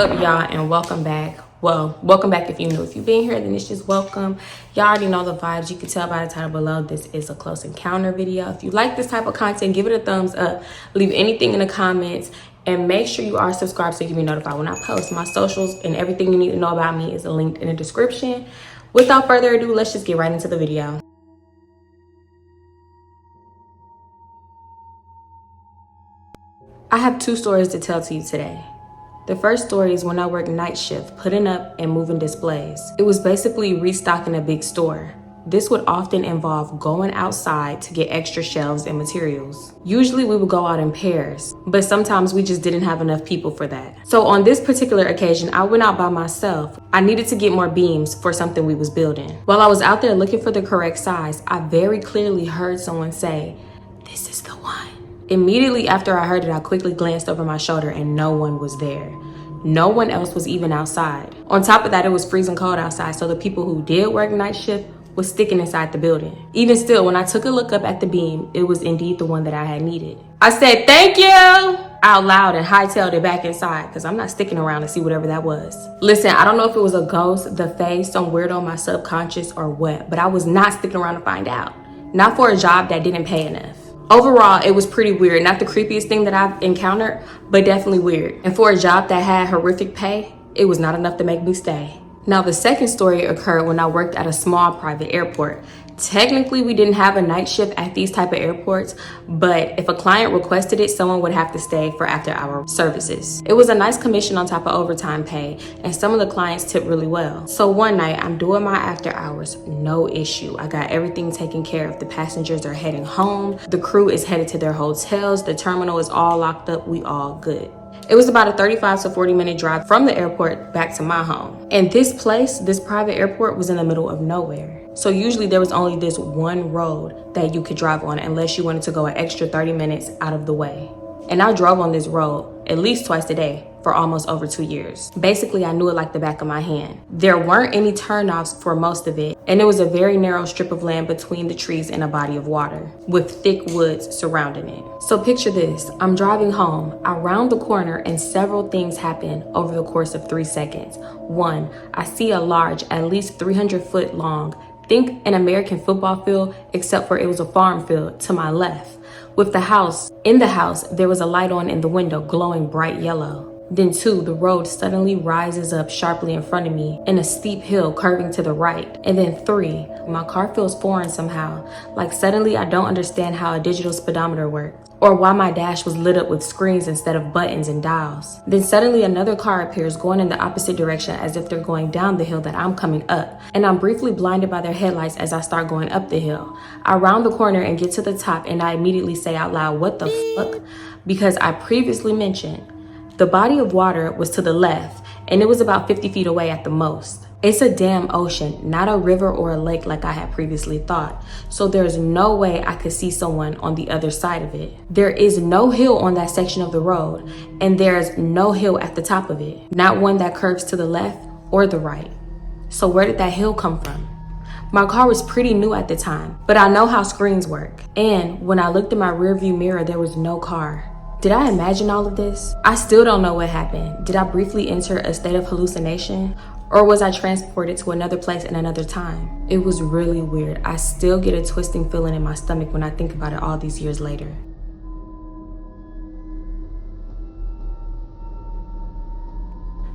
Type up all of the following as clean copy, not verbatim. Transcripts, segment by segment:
up, y'all, and welcome back. Well, welcome back if you're new. If you've been here, then it's just welcome. Y'all already know the vibes. You can tell by the title below, this is a close encounter video. If you like this type of content, give it a thumbs up. Leave anything in the comments. And make sure you are subscribed so you can be notified when I post. My socials and everything you need to know about me is linked in the description. Without further ado, let's just get right into the video. I have two stories to tell to you today. The first story is when I worked night shift, putting up and moving displays. It was basically restocking a big store. This would often involve going outside to get extra shelves and materials. Usually we would go out in pairs, but sometimes we just didn't have enough people for that. So on this particular occasion, I went out by myself. I needed to get more beams for something we was building. While I was out there looking for the correct size, I very clearly heard someone say, "This is the one." Immediately after I heard it, I quickly glanced over my shoulder and no one was there. No one else was even outside. On top of that, it was freezing cold outside, so the people who did work night shift was sticking inside the building. Even still, when I took a look up at the beam, it was indeed the one that I had needed. I said, "Thank you," out loud and hightailed it back inside because I'm not sticking around to see whatever that was. Listen, I don't know if it was a ghost, the face, some weirdo on my subconscious or what, but I was not sticking around to find out. Not for a job that didn't pay enough. Overall, it was pretty weird. Not the creepiest thing that I've encountered, but definitely weird. And for a job that had horrific pay, it was not enough to make me stay. Now, the second story occurred when I worked at a small private airport. Technically, we didn't have a night shift at these type of airports, but if a client requested it, someone would have to stay for after-hour services. It was a nice commission on top of overtime pay, and some of the clients tipped really well. So one night, I'm doing my after hours, no issue. I got everything taken care of. The passengers are heading home. The crew is headed to their hotels. The terminal is all locked up. We all good. It was about a 35 to 40-minute drive from the airport back to my home. And this place, this private airport, was in the middle of nowhere. So usually there was only this one road that you could drive on unless you wanted to go an extra 30 minutes out of the way. And I drove on this road at least twice a day for almost over 2 years. Basically, I knew it like the back of my hand. There weren't any turnoffs for most of it, and it was a very narrow strip of land between the trees and a body of water with thick woods surrounding it. So picture this, I'm driving home, I round the corner and several things happen over the course of 3 seconds. One, I see a large, at least 300 foot long, think an American football field, except for it was a farm field to my left. With the house, in the house, there was a light on in the window glowing bright yellow. Then two, the road suddenly rises up sharply in front of me in a steep hill curving to the right. And then three, my car feels foreign somehow. Like suddenly I don't understand how a digital speedometer works or why my dash was lit up with screens instead of buttons and dials. Then suddenly another car appears going in the opposite direction as if they're going down the hill that I'm coming up. And I'm briefly blinded by their headlights as I start going up the hill. I round the corner and get to the top and I immediately say out loud, "What the fuck?" Because I previously mentioned the body of water was to the left and it was about 50 feet away at the most. It's a damn ocean, not a river or a lake like I had previously thought. So there's no way I could see someone on the other side of it. There is no hill on that section of the road, and there's no hill at the top of it. Not one that curves to the left or the right. So where did that hill come from? My car was pretty new at the time, but I know how screens work. And when I looked in my rearview mirror, there was no car. Did I imagine all of this? I still don't know what happened. Did I briefly enter a state of hallucination? Or was I transported to another place in another time? It was really weird. I still get a twisting feeling in my stomach when I think about it all these years later.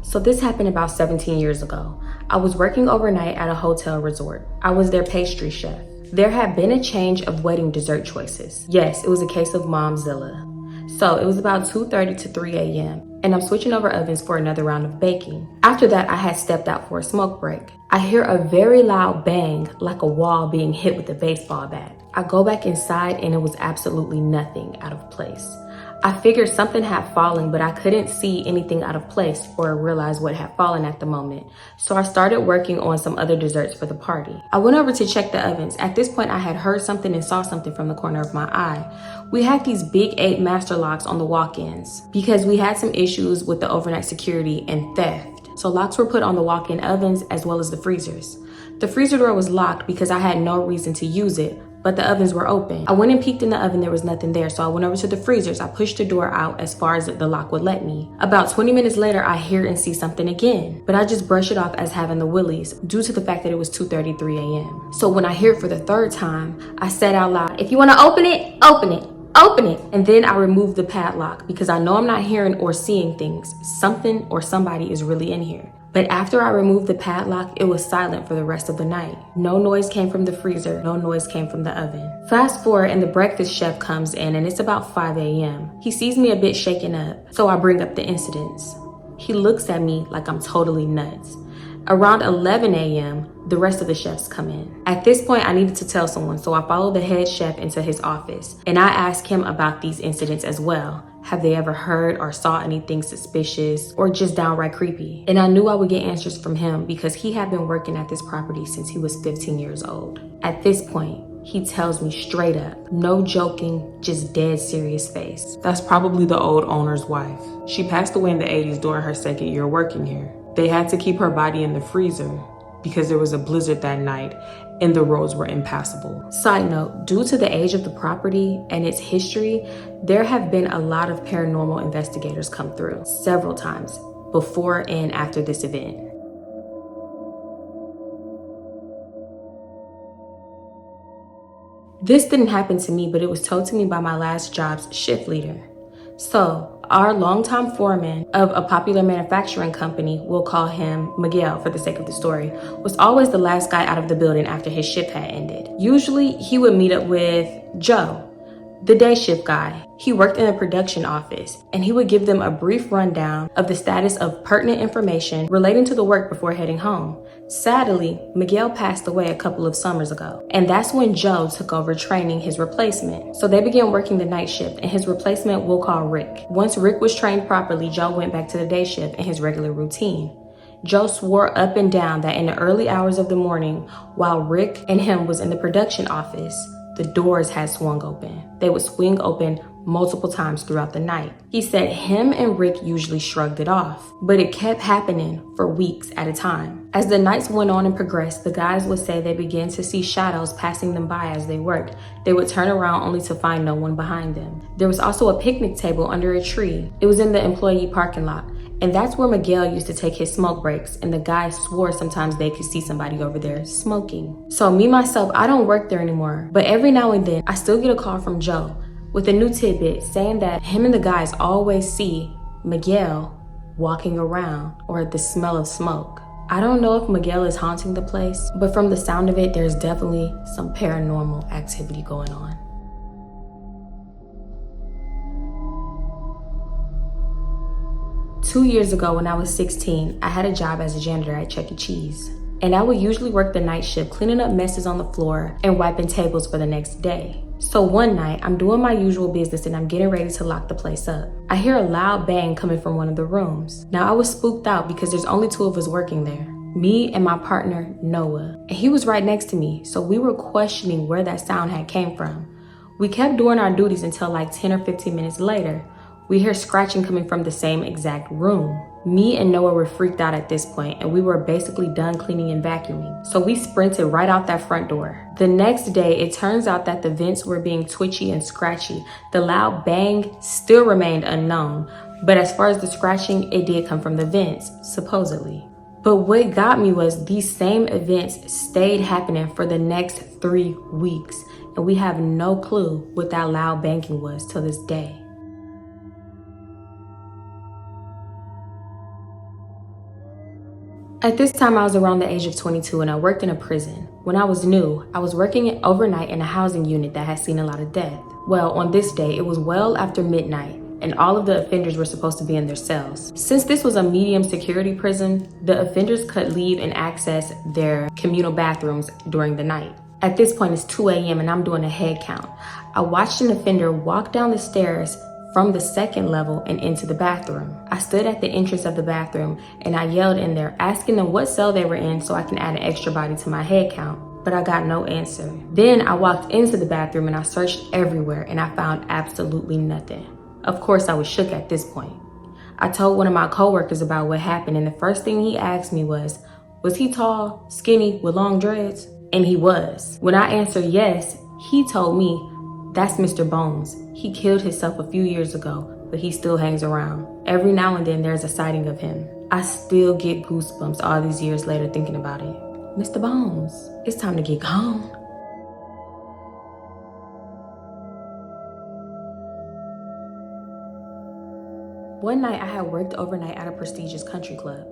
So this happened about 17 years ago. I was working overnight at a hotel resort. I was their pastry chef. There had been a change of wedding dessert choices. Yes, it was a case of Momzilla. So it was about 2:30 to 3 a.m. and I'm switching over ovens for another round of baking. After that, I had stepped out for a smoke break. I hear a very loud bang, like a wall being hit with a baseball bat. I go back inside and it was absolutely nothing out of place. I figured something had fallen, but I couldn't see anything out of place or realize what had fallen at the moment. So I started working on some other desserts for the party. I went over to check the ovens. At this point, I had heard something and saw something from the corner of my eye. We had these big 8 master locks on the walk-ins because we had some issues with the overnight security and theft. So locks were put on the walk-in ovens as well as the freezers. The freezer door was locked because I had no reason to use it, but the ovens were open. I went and peeked in the oven, there was nothing there, so I went over to the freezers. I pushed the door out as far as the lock would let me. About 20 minutes later, I hear and see something again, but I just brush it off as having the willies due to the fact that it was 2:33 a.m. So when I hear it for the third time, I said out loud, "If you want to open it, open it. Open it." And then I removed the padlock because I know I'm not hearing or seeing things. Something or somebody is really in here. But after I removed the padlock, it was silent for the rest of the night. No noise came from the freezer, no noise came from the oven. Fast forward and the breakfast chef comes in and it's about 5 a.m. He sees me a bit shaken up, so I bring up the incidents. He looks at me like I'm totally nuts. Around 11 a.m., the rest of the chefs come in. At this point, I needed to tell someone, so I followed the head chef into his office and I asked him about these incidents as well. Have they ever heard or saw anything suspicious or just downright creepy? And I knew I would get answers from him because he had been working at this property since he was 15 years old. At this point, he tells me straight up, no joking, just dead serious face. That's probably the old owner's wife. She passed away in the 80s during her second year working here. They had to keep her body in the freezer because there was a blizzard that night and the roads were impassable. Side note, due to the age of the property and its history, there have been a lot of paranormal investigators come through several times before and after this event. This didn't happen to me, but it was told to me by my last job's shift leader. So, our longtime foreman of a popular manufacturing company, we'll call him Miguel for the sake of the story, was always the last guy out of the building after his shift had ended. Usually, he would meet up with Joe, the day shift guy. He worked in a production office and he would give them a brief rundown of the status of pertinent information relating to the work before heading home. Sadly, Miguel passed away a couple of summers ago, and that's when Joe took over training his replacement. So they began working the night shift, and his replacement we'll call Rick. Once Rick was trained properly, Joe went back to the day shift and his regular routine. Joe swore up and down that in the early hours of the morning, while Rick and him was in the production office, the doors had swung open. They would swing open multiple times throughout the night. He said him and Rick usually shrugged it off, but it kept happening for weeks at a time. As the nights went on and progressed, the guys would say they began to see shadows passing them by as they worked. They would turn around only to find no one behind them. There was also a picnic table under a tree. It was in the employee parking lot, and that's where Miguel used to take his smoke breaks, and the guys swore sometimes they could see somebody over there smoking. So me, myself, I don't work there anymore, but every now and then I still get a call from Joe with a new tidbit saying that him and the guys always see Miguel walking around or the smell of smoke. I don't know if Miguel is haunting the place, but from the sound of it, there's definitely some paranormal activity going on. Two years ago, when I was 16, I had a job as a janitor at Chuck E. Cheese. And I would usually work the night shift cleaning up messes on the floor and wiping tables for the next day. So one night, I'm doing my usual business and I'm getting ready to lock the place up. I hear a loud bang coming from one of the rooms. Now I was spooked out because there's only two of us working there. Me and my partner, Noah. And he was right next to me, so we were questioning where that sound had came from. We kept doing our duties until like 10 or 15 minutes later. We hear scratching coming from the same exact room. Me and Noah were freaked out at this point, and we were basically done cleaning and vacuuming. So we sprinted right out that front door. The next day, it turns out that the vents were being twitchy and scratchy. The loud bang still remained unknown, but as far as the scratching, it did come from the vents, supposedly. But what got me was these same events stayed happening for the next 3 weeks, and we have no clue what that loud banging was till this day. At this time, I was around the age of 22 and I worked in a prison. When I was new, I was working overnight in a housing unit that had seen a lot of death. Well, on this day, it was well after midnight and all of the offenders were supposed to be in their cells. Since this was a medium security prison, the offenders could leave and access their communal bathrooms during the night. At this point, it's 2 a.m. and I'm doing a head count. I watched an offender walk down the stairs from the second level and into the bathroom. I stood at the entrance of the bathroom and I yelled in there, asking them what cell they were in so I can add an extra body to my head count, but I got no answer. Then I walked into the bathroom and I searched everywhere and I found absolutely nothing. Of course, I was shook at this point. I told one of my coworkers about what happened, and the first thing he asked me was he tall, skinny, with long dreads? And he was. When I answered yes, He told me, "That's Mr. Bones. He killed himself a few years ago, but he still hangs around. Every now and then there's a sighting of him." I still get goosebumps all these years later thinking about it. Mr. Bones, it's time to get gone. One night I had worked overnight at a prestigious country club.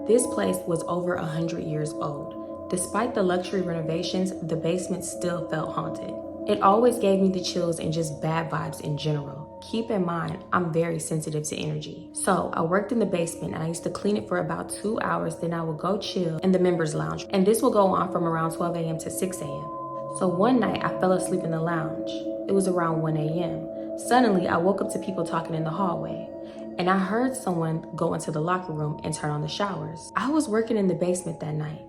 This place was over 100 years old. Despite the luxury renovations, the basement still felt haunted. It always gave me the chills and just bad vibes in general. Keep in mind, I'm very sensitive to energy. So I worked in the basement and I used to clean it for about 2 hours, then I would go chill in the members lounge. And this will go on from around 12 a.m. to 6 a.m. So one night I fell asleep in the lounge. It was around 1 a.m. Suddenly I woke up to people talking in the hallway. And I heard someone go into the locker room and turn on the showers. I was working in the basement that night.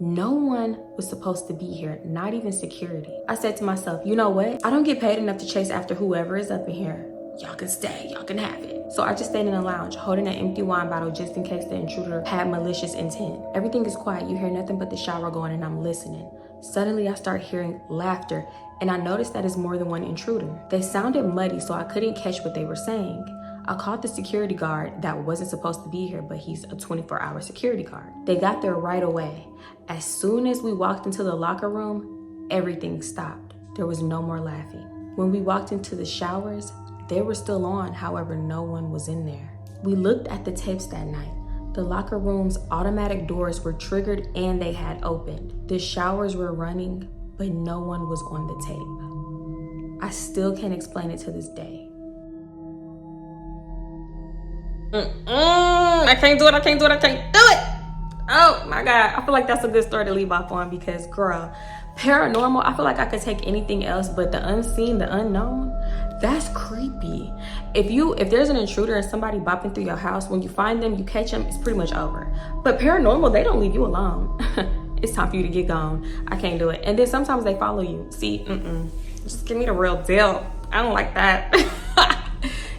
No one was supposed to be here, not even security. I said to myself, you know what? I don't get paid enough to chase after whoever is up in here. Y'all can stay, y'all can have it. So I just stayed in the lounge, holding an empty wine bottle just in case the intruder had malicious intent. Everything is quiet, you hear nothing but the shower going and I'm listening. Suddenly I start hearing laughter and I noticed that it's more than one intruder. They sounded muddy so I couldn't catch what they were saying. I called the security guard that wasn't supposed to be here, but he's a 24-hour security guard. They got there right away. As soon as we walked into the locker room, everything stopped. There was no more laughing. When we walked into the showers, they were still on, however, no one was in there. We looked at the tapes that night. The locker room's automatic doors were triggered and they had opened. The showers were running, but no one was on the tape. I still can't explain it to this day. I can't do it. Oh my God. I feel like that's a good story to leave off on because girl, paranormal, I feel like I could take anything else, but the unseen, the unknown, that's creepy. If there's an intruder and somebody bopping through your house, when you find them, you catch them, it's pretty much over. But paranormal, they don't leave you alone. It's time for you to get gone. I can't do it. And then sometimes they follow you. See, just give me the real deal. I don't like that.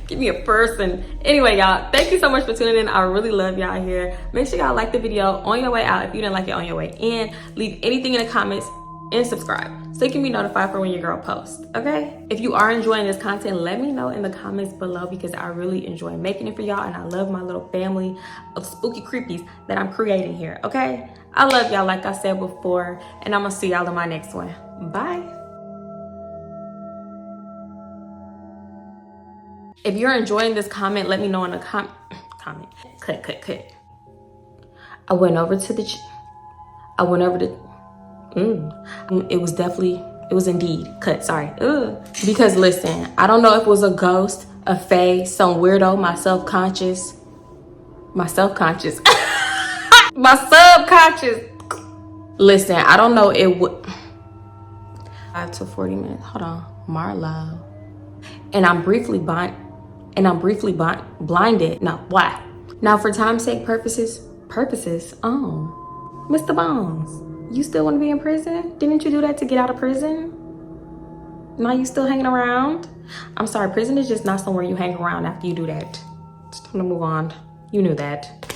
Give me a person. Anyway, y'all, thank you so much for tuning in. I really love y'all here. Make sure y'all like the video on your way out if you didn't like it on your way in. Leave anything in the comments and subscribe so you can be notified for when your girl posts, okay? If you are enjoying this content, let me know in the comments below because I really enjoy making it for y'all and I love my little family of spooky creepies that I'm creating here, okay? I love y'all like I said before, and I'm gonna see y'all in my next one. Bye. If you're enjoying this comment, let me know in the comment. Cut. I went over to it was indeed cut, sorry. Because listen, I don't know if it was a ghost, a fae, some weirdo, my subconscious. Listen, I don't know, it would 5 to 40 minutes, hold on, Marlo. And I'm briefly blinded. No, why? Now for time's sake purposes, oh, Mr. Bones, you still want to be in prison? Didn't you do that to get out of prison? Now you still hanging around? I'm sorry, prison is just not somewhere you hang around after you do that. It's time to move on. You knew that.